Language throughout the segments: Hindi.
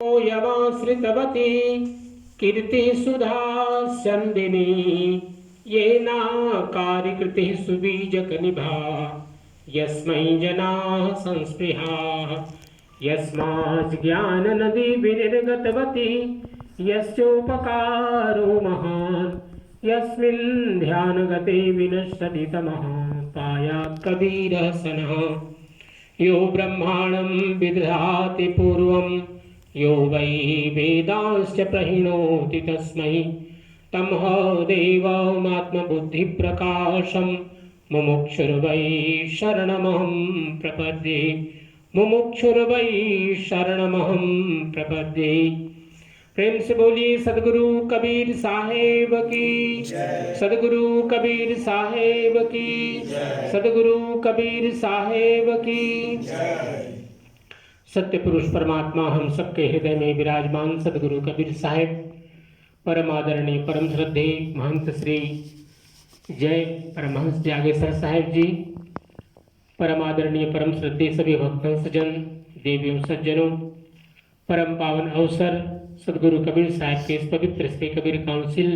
यवाश्रितवती कीर्तिसुधा स्यन्दिनी येनाकारिकृतिः सुबीजकनिभा यस्मै जनाः संस्पृहाः यस्माज्ज्ञाननदी विनिर्गतवती यस्योपकारो महान् यस्मिन् ध्यानगते विनश्यति तमः पायात् कबीरः सनः यो ब्रह्माणं विदधाति पूर्वं यो वै वेदांश्च प्रहिणोति तस्मै तमः देवमात्मबुद्धिप्रकाशं मुमुक्षुर्वै शरणमहं प्रपद्ये मुमुक्षुर्वै शरणमहं प्रपद्ये। प्रेम से बोलिए सदगुरु कबीर साहेब की, सदगुरु कबीर साहेब की, सदगुरु कबीर साहेब की। सत्य पुरुष परमात्मा हम सबके हृदय में विराजमान सदगुरु कबीर साहेब परम आदरणीय परम श्रद्धे महंत श्री जय परमहंस जागेश्वर साहेब जी, परम आदरणीय परम श्रद्धे सभी भक्तों सज्जन देवियों सज्जनों, परम पावन अवसर सदगुरु कबीर साहब के इस पवित्र श्री कबीर काउंसिल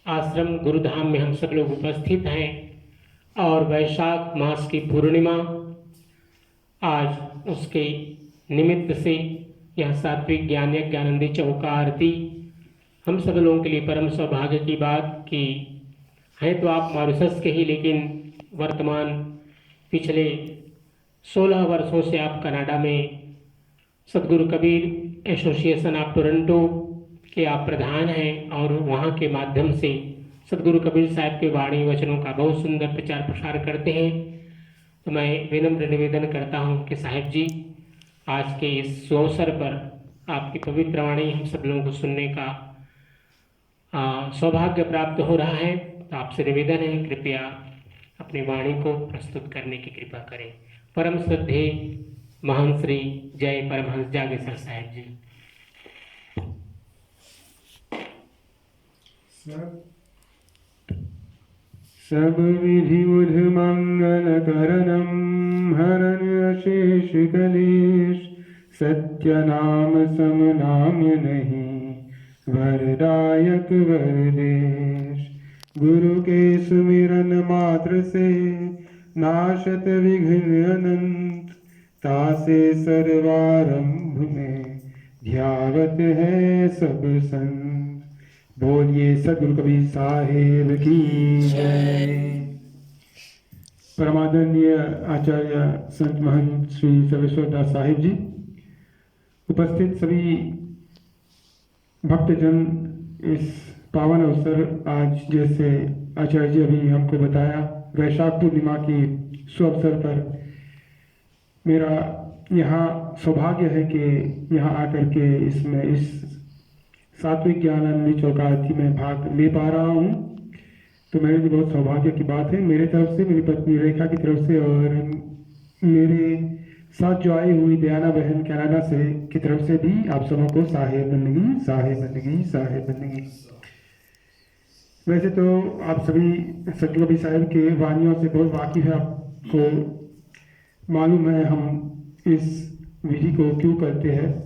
आश्रम गुरुधाम में हम सब लोग उपस्थित हैं और वैशाख मास की पूर्णिमा आज उसके निमित्त से यह सात्विक ज्ञान यज्ञ आनंदी चौका आरती हम सब लोगों के लिए परम सौभाग्य की बात कि हैं तो आप मॉरिशस के ही, लेकिन वर्तमान पिछले 16 वर्षों से आप कनाडा में सदगुरु कबीर एसोसिएशन ऑफ टोरंटो के आप प्रधान हैं और वहाँ के माध्यम से सदगुरु कबीर साहब के वाणी वचनों का बहुत सुंदर प्रचार प्रसार करते हैं। तो मैं विनम्र निवेदन करता हूँ कि साहिब जी आज के इस अवसर पर आपकी पवित्र वाणी हम सब लोगों को सुनने का सौभाग्य प्राप्त हो रहा है। तो आपसे निवेदन है कृपया अपनी वाणी को प्रस्तुत करने की कृपा करें। परम श्रद्धे महान श्री जय परमहंस जागेश्वर साहेब जी। सब विधि बुध मंगल करणम हरण अशेष कलेश, सत्य नाम सम नाम नहीं वरदायक वरदेश। गुरु के सुमिरन मात्र से नाशत विघ्न अनंत, तासे सर्वारंभ में ध्यावत है सब संत। बोलिए सदगुरु कबीर साहेब की जय। परमादरणीय आचार्य संत महंत श्री सर्वेश्वर दास साहिब जी, उपस्थित सभी भक्तजन, इस पावन अवसर आज जैसे आचार्य जी अभी हमको बताया वैशाख पूर्णिमा की शुभ अवसर पर मेरा यहाँ सौभाग्य है कि यहाँ आकर के इसमें इस सात्विक ज्ञान आनंदी चौका आरती में भाग ले पा रहा हूँ। तो मेरे लिए बहुत सौभाग्य की बात है, मेरे तरफ से, मेरी पत्नी रेखा की तरफ से और मेरे साथ जो आई हुई दयाना बहन कनाडा से की तरफ से भी आप सबों को साहेब बंदगी साहेब बंदगी साहेब बंदगी। वैसे तो आप सभी सदगुरु कबीर साहिब के वाणियों से बहुत वाकिफ है, आपको मालूम है हम इस विधि को क्यों करते हैं।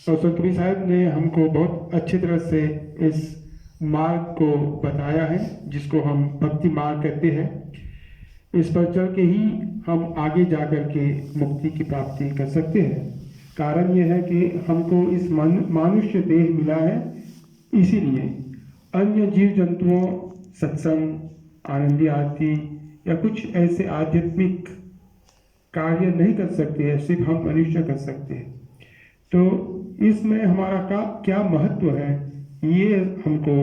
और संत कबीर साहब ने हमको बहुत अच्छी तरह से इस मार्ग को बताया है जिसको हम भक्ति मार्ग कहते हैं। इस पर चल के ही हम आगे जा कर के मुक्ति की प्राप्ति कर सकते हैं। कारण यह है कि हमको इस मानुष्य देह मिला है, इसीलिए अन्य जीव जंतुओं सत्संग आनंदी आरती या कुछ ऐसे आध्यात्मिक कार्य नहीं कर सकते हैं, सिर्फ हम मनुष्य कर सकते हैं। तो इसमें हमारा क्या महत्व है ये हमको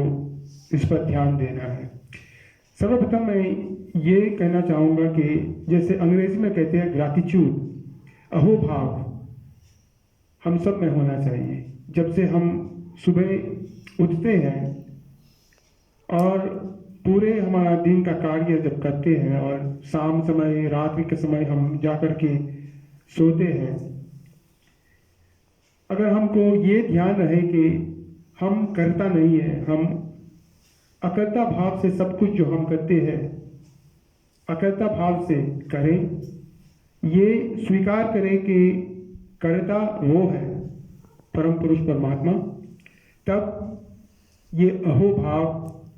इस पर ध्यान देना है। सर्वप्रथम मैं ये कहना चाहूँगा कि जैसे अंग्रेजी में कहते हैं ग्रैटिट्यूड, अहोभाव हम सब में होना चाहिए। जब से हम सुबह उठते हैं और पूरे हमारा दिन का कार्य जब करते हैं और शाम समय रात्रि के समय हम जा कर के सोते हैं, अगर हमको ये ध्यान रहे कि हम करता नहीं है, हम अकर्ता भाव से सब कुछ जो हम करते हैं अकर्ता भाव से करें, ये स्वीकार करें कि कर्ता वो है परम पुरुष परमात्मा, तब ये अहोभाव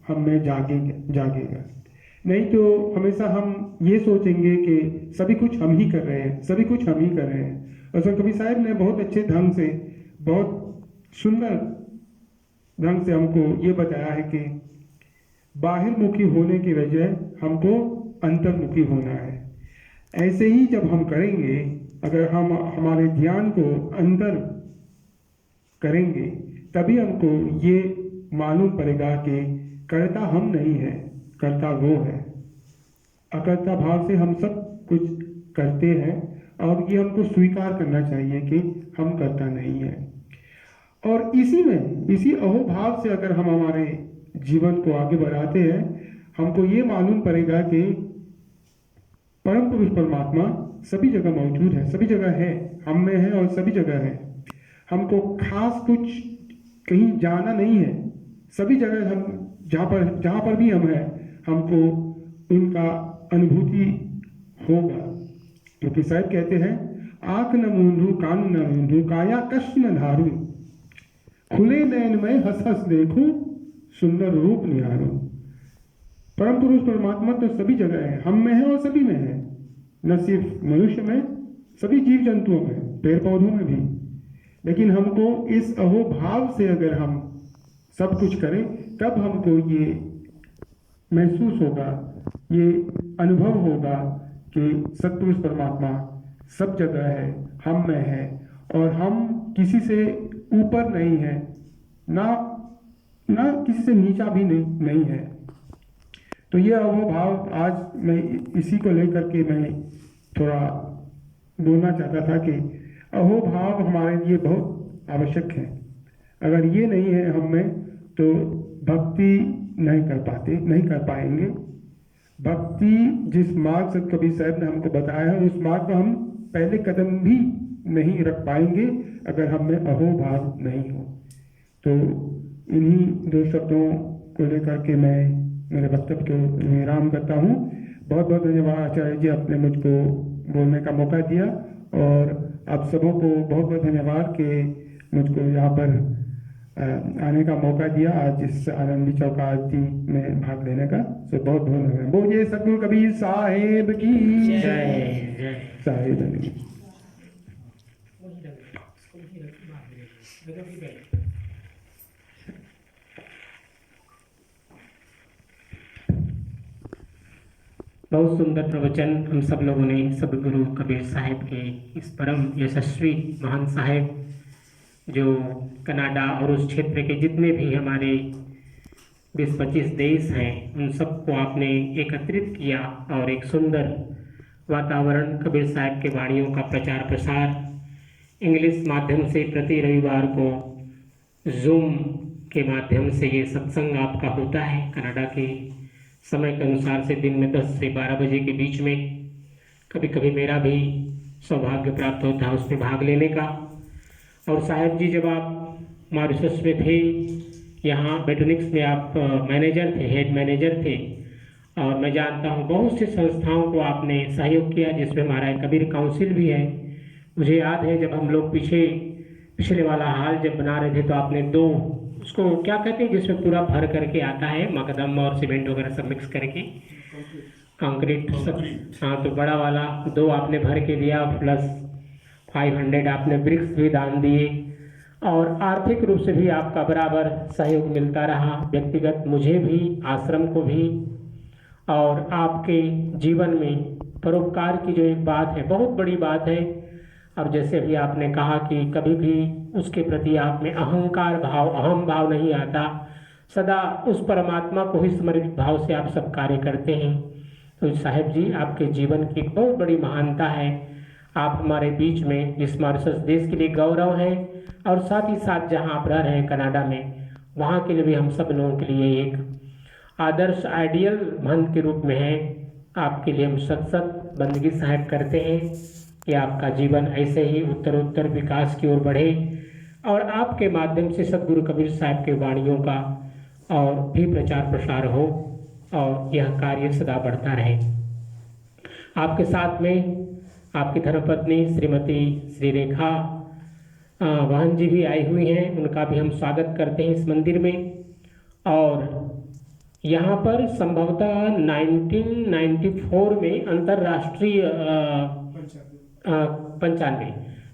हम में जागेगा। नहीं तो हमेशा हम ये सोचेंगे कि सभी कुछ हम ही कर रहे हैं, सभी कुछ हम ही कर रहे हैं। और संत कबीर साहब ने बहुत अच्छे ढंग से, बहुत सुंदर ढंग से हमको ये बताया है कि बाहर मुखी होने की वजह हमको अंतर्मुखी होना है। ऐसे ही जब हम करेंगे, अगर हम हमारे ध्यान को अंदर करेंगे, तभी हमको ये मालूम पड़ेगा कि कर्ता हम नहीं है, कर्ता वो है। अकर्ता भाव से हम सब कुछ करते हैं और ये हमको स्वीकार करना चाहिए कि हम कर्ता नहीं है। और इसी अहोभाव से अगर हम हमारे जीवन को आगे बढ़ाते हैं, हमको ये मालूम पड़ेगा कि परम पुरुष परमात्मा सभी जगह मौजूद है, सभी जगह है, हम में है और सभी जगह है। हमको खास कुछ कहीं जाना नहीं है, सभी जगह हम जहाँ पर भी हम हैं, हमको उनका अनुभूति होगा। क्योंकि साहब कहते हैं, आंख न मूंधू, कान न मूंधू, काया कष्ट न धारू, खुले नैन में हंस हंस देखूं, सुंदर रूप निहारूं। परम पुरुष परमात्मा तो सभी जगह है, हम में है और सभी में है, न सिर्फ मनुष्य में, सभी जीव जंतुओं में, पेड़ पौधों में भी। लेकिन हमको इस अहोभाव से अगर हम सब कुछ करें, तब हमको ये महसूस होगा, ये अनुभव होगा कि सतपुरुष परमात्मा सब जगह है, हम में है और हम किसी से ऊपर नहीं है, ना किसी से नीचा भी नहीं है। तो ये अहोभाव आज मैं इसी को लेकर के मैं थोड़ा बोलना चाहता था कि अहोभाव हमारे लिए बहुत आवश्यक है। अगर ये नहीं है हम में, तो भक्ति नहीं कर पाएंगे। भक्ति जिस मार्ग से कबीर साहब ने हमको बताया है, उस मार्ग पर हम पहले कदम भी नहीं रख पाएंगे अगर हम में अहोभाव नहीं हो। तो इन्हीं दो शब्दों को लेकर के मैं मेरे वक्तव्य को विराम करता हूँ। बहुत बहुत धन्यवाद आचार्य जी, आपने मुझको बोलने का मौका दिया, और आप सबों को बहुत बहुत धन्यवाद कि मुझको यहाँ पर आने का मौका दिया, आज इस आनंदी चौक आरती में भाग लेने का। तो बहुत बहुत धन्यवाद। बोलिए सतगुरु कबीर साहेब की जय। साहेब। बहुत सुंदर प्रवचन हम सब लोगों ने सदगुरु कबीर साहिब के इस परम यशस्वी महान साहिब, जो कनाडा और उस क्षेत्र के जितने भी हमारे 20-25 देश हैं, उन सबको आपने एकत्रित किया और एक सुंदर वातावरण, कबीर साहिब के वाणियों का प्रचार प्रसार इंग्लिश माध्यम से प्रति रविवार को जूम के माध्यम से ये सत्संग आपका होता है। कनाडा के समय के अनुसार से दिन में 10 से 12 बजे के बीच में, कभी कभी मेरा भी सौभाग्य प्राप्त होता है उसमें भाग लेने का। और साहब जी, जब आप मॉरिशस में थे, यहाँ बेटोनिक्स में आप मैनेजर थे, हेड मैनेजर थे, और मैं जानता हूँ बहुत सी संस्थाओं को आपने सहयोग किया, जिसमें हमारा कबीर काउंसिल भी है। मुझे याद है जब हम लोग पिछले वाला हाल जब बना रहे थे, तो आपने 2, उसको क्या कहते हैं जिसमें पूरा भर करके आता है, मकदम और सीमेंट वगैरह सब मिक्स करके, कंक्रीट सब, हाँ, तो बड़ा वाला 2 आपने भर के दिया, प्लस 500 आपने ब्रिक्स भी दान दिए, और आर्थिक रूप से भी आपका बराबर सहयोग मिलता रहा, व्यक्तिगत मुझे भी, आश्रम को भी। और आपके जीवन में परोपकार की जो एक बात है, बहुत बड़ी बात है। और जैसे भी आपने कहा कि कभी भी उसके प्रति आप में अहंकार भाव, अहम भाव नहीं आता, सदा उस परमात्मा को ही समर्पित भाव से आप सब कार्य करते हैं। तो साहिब जी, आपके जीवन की एक बहुत बड़ी महानता है। आप हमारे बीच में इस मॉरिशस देश के लिए गौरव है, और साथ ही साथ जहां आप रह रहे हैं कनाडा में, वहां के लिए भी हम सब लोगों के लिए एक आदर्श आइडियल महंत के रूप में है। आपके लिए हम सत बंदगी साहिब करते हैं कि आपका जीवन ऐसे ही उत्तरोत्तर विकास की ओर बढ़े, और आपके माध्यम से सतगुरु कबीर साहिब के वाणियों का और भी प्रचार प्रसार हो, और यह कार्य सदा बढ़ता रहे। आपके साथ में आपकी धर्मपत्नी श्रीमती श्री रेखा बहन जी भी आई हुई हैं, उनका भी हम स्वागत करते हैं इस मंदिर में। और यहाँ पर संभवतः 1994 में अंतर्राष्ट्रीय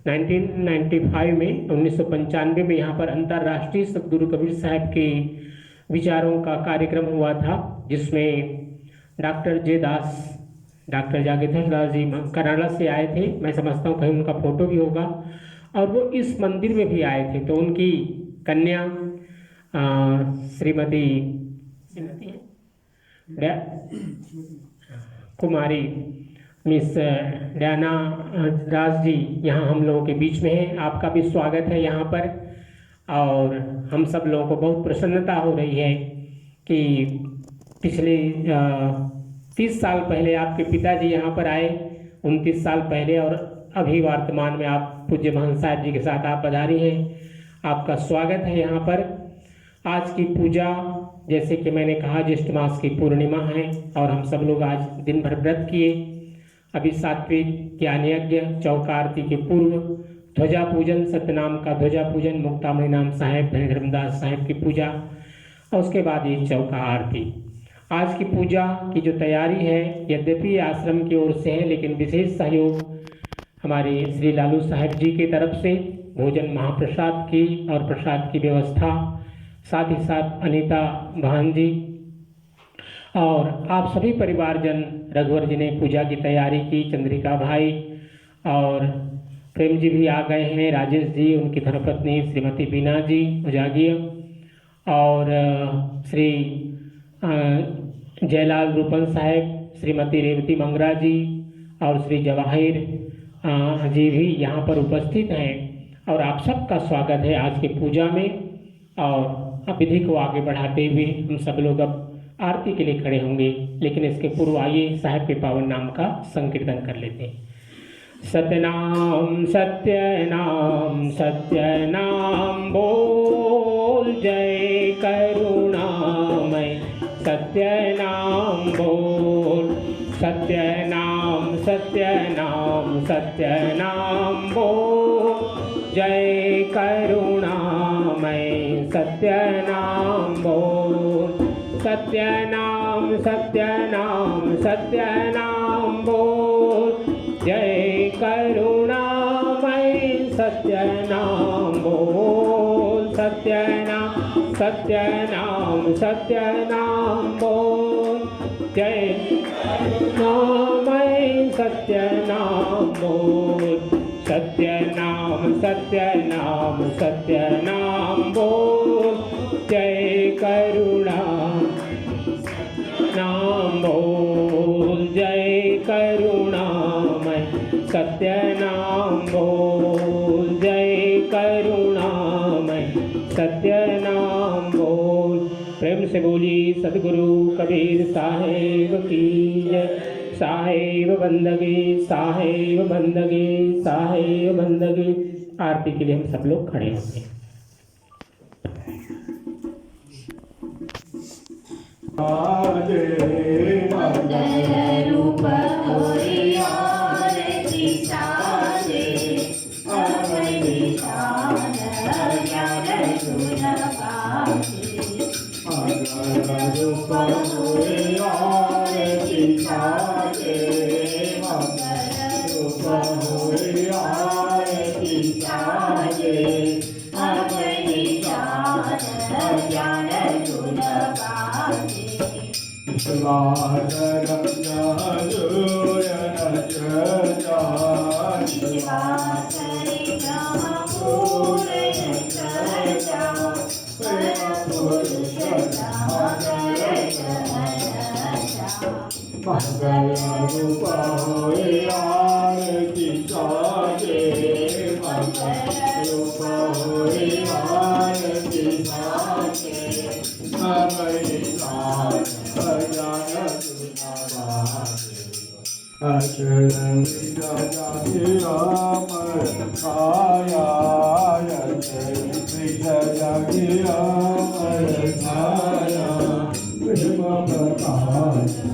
1995 में 1995 में यहाँ पर अंतर्राष्ट्रीय सदगुरु कबीर साहब के विचारों का कार्यक्रम हुआ था, जिसमें डॉक्टर जे दास, डॉक्टर जागेश्वर दास जी कनाडा से आए थे। मैं समझता हूँ कहीं उनका फोटो भी होगा, और वो इस मंदिर में भी आए थे। तो उनकी कन्या श्रीमती कुमारी मिस डैना दास जी यहाँ हम लोगों के बीच में हैं। आपका भी स्वागत है यहाँ पर। और हम सब लोगों को बहुत प्रसन्नता हो रही है कि पिछले 30 साल पहले आपके पिताजी यहाँ पर आए, 29 साल पहले, और अभी वर्तमान में आप पूज्य महंत साहब जी के साथ आप पधारी हैं। आपका स्वागत है यहाँ पर। आज की पूजा, जैसे कि मैंने कहा, ज्येष्ठ मास की पूर्णिमा है और हम सब लोग आज दिन भर व्रत किए। अभी सात्विक ज्ञान यज्ञ, चौका आरती के पूर्व ध्वजा पूजन, सत्यनाम का ध्वजा पूजन, मुक्तामणि नाम साहेब, धर्मदास साहेब की पूजा, और उसके बाद ये चौका आरती। आज की पूजा की जो तैयारी है, यद्यपि आश्रम की ओर से है, लेकिन विशेष सहयोग हमारे श्री लालू साहेब जी की तरफ से भोजन महाप्रसाद की और प्रसाद की व्यवस्था, साथ ही साथ अनीता बहन जी और आप सभी परिवारजन, रघुवर जी ने पूजा की तैयारी की, चंद्रिका भाई और प्रेम जी भी आ गए हैं, राजेश जी, उनकी धर्मपत्नी श्रीमती बीना जी उजागिया, और श्री जयलाल रूपन साहेब, श्रीमती रेवती मंगरा जी और श्री जवाहिर जी भी यहाँ पर उपस्थित हैं। और आप सबका स्वागत है आज की पूजा में। और विधि को आगे बढ़ाते हुए हम सब लोग अब आरती के लिए खड़े होंगे, लेकिन इसके पूर्व आइए साहेब के पावन नाम का संकीर्तन कर लेते हैं। सत्यनाम सत्यनाम सत्यनाम बोल, जय करुणामय सत्यनाम बोल, सत्यनाम सत्यनाम सत्यनाम बोल, जय करुणामय सत्यनाम बोल, सत्यनाम सत्यनाम सत्यनाम बोल, जय करुणामय सत्यनाम बोल, सत्यनाम सत्यनाम सत्यनाम बोल, जय करुणामय सत्यनाम बोल, सत्यनाम सत्यनाम सत्यनाम बोल, जय करुणा नाम बोल, जय करुणामय सत्यनाम बोल, जय करुणामय सत्यनाम बोल। प्रेम से बोली सदगुरु कबीर साहेब की जय। साहेब बंदगी, साहेब बंदगी, साहेब बंदगी। आरती के लिए हम सब लोग खड़े होंगे। मंगल रूप होई आरती साजे, अवनि शान ज्ञान गुण पाके। मंगल रूप होई आरती साजे, मंगल रूप होई आरती साजे, अवनि शान ज्ञान गुण पाके। शिवाधरं जादूयन चर्चा, शिवासरि ब्रह्मपूरय चर्चा, परमपुरुष दामोदर चरचा। मंगल रूप होई आरती साजे, मंगल रूप होई आरती साजे, अवनि शान ज्ञान गुण पाके। अचरं विद्याजाति अमर छाया, अचरं विद्याजाति अमर छाया, प्रेम प्रकाश